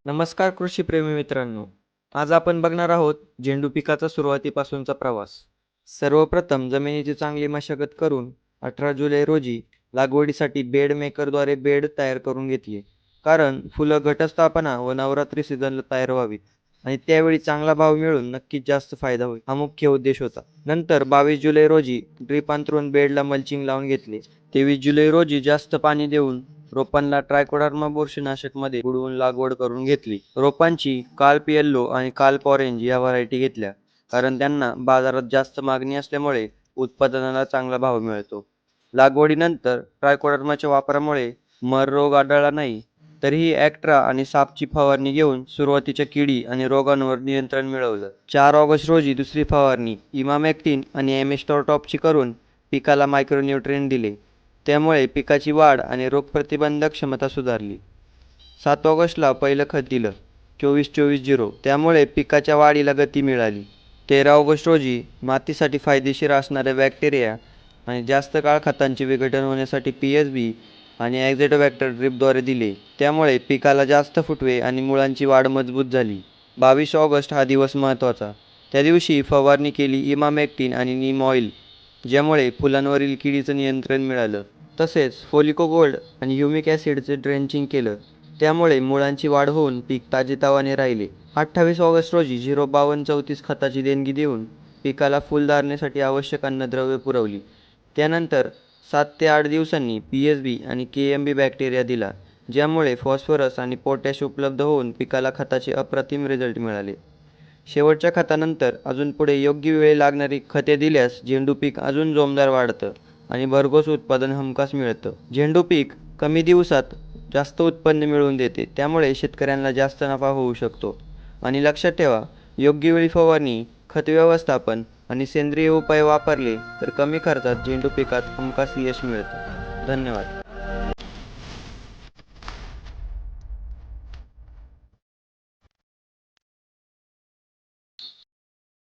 नमस्कार कृषीप्रेमी मित्रांनो. आज आपण बघणार आहोत झेंडू पिकाचा सुरुवातीपासूनचा प्रवास. सर्वप्रथम जमिनीची चांगली मशागत करून 18 जुलै रोजी लागवडीसाठी बेड मेकरद्वारे बेड तयार करून घेतली. कारण फुलं घटस्थापना व नवरात्री सीझनला तयार व्हावीत आणि त्यावेळी चांगला भाव मिळून नक्कीच जास्त फायदा होईल, हा मुख्य उद्देश होता. नंतर 22 जुलै रोजी ड्रीप अंथरून बेडला मल्चिंग लावून घेतले. 23 जुलै रोजी जास्त पाणी देऊन रोपांना ट्रायकोडर्मा बुरशीनाशकमध्ये बुडवून लागवड करून घेतली. रोपांची काल्प येल्लो आणि काल्प ऑरेंज या व्हरायटी घेतल्या, कारण त्यांना बाजारात जास्त मागणी असल्यामुळे उत्पादनाला चांगला भाव मिळतो. लागवडीनंतर ट्रायकोडर्माच्या वापरामुळे मर रोग आढळला नाही, तरीही ॲक्ट्रा आणि सापची फवारणी घेऊन सुरुवातीच्या किडी आणि रोगांवर नियंत्रण मिळवलं. 4 ऑगस्ट रोजी दुसरी फवारणी इमामॅक्टिन आणि एमिस्टोरटॉपची करून पिकाला मायक्रोन्यूट्रिएंट दिले. त्यामुळे पिकाची वाढ आणि रोगप्रतिबंधक क्षमता सुधारली. 7 ऑगस्टला पहिलं खत दिलं 24-24-0. त्यामुळे पिकाच्या वाढीला गती मिळाली. 13 ऑगस्ट रोजी मातीसाठी फायदेशीर असणाऱ्या बॅक्टेरिया आणि जास्त काळ खतांचे विघटन होण्यासाठी PSB आणि ॲक्झेटोबॅक्टर ड्रिपद्वारे दिले. त्यामुळे पिकाला जास्त फुटवे आणि मुळांची वाढ मजबूत झाली. 22 ऑगस्ट हा दिवस महत्त्वाचा. त्या दिवशी फवारणी केली इमामॅक्टिन आणि नीम ऑइल, ज्यामुळे फुलांवरील किडीचं नियंत्रण मिळालं. तसेच फोलिको गोल्ड आणि ह्युमिक ॲसिडचे ड्रेंचिंग केलं. त्यामुळे मुळांची वाढ होऊन पीक ताजेतवाने राहिले. 28 ऑगस्ट रोजी 052-34 खताची देणगी देऊन पिकाला फुलधारणेसाठी आवश्यक अन्नद्रव्ये पुरवली. त्यानंतर 7 ते 8 दिवसांनी PSB आणि KMB बॅक्टेरिया दिला, ज्यामुळे फॉस्फरस आणि पोटॅश उपलब्ध होऊन पिकाला खताचे अप्रतिम रिझल्ट मिळाले. शेवटच्या खतानंतर अजून पुढे योग्य वेळी लागणारी खते दिल्यास झेंडू पीक अजून जोमदार वाढतं आणि भरघोस उत्पादन हमखास मिळतं. झेंडू पीक कमी दिवसात जास्त उत्पन्न मिळवून देते, त्यामुळे शेतकऱ्यांना जास्त नफा होऊ शकतो. आणि लक्षात ठेवा, योग्य वेळी फवारणी, खत व्यवस्थापन आणि सेंद्रिय उपाय वापरले तर कमी खर्चात झेंडू पिकात हमखास यश मिळतं. धन्यवाद.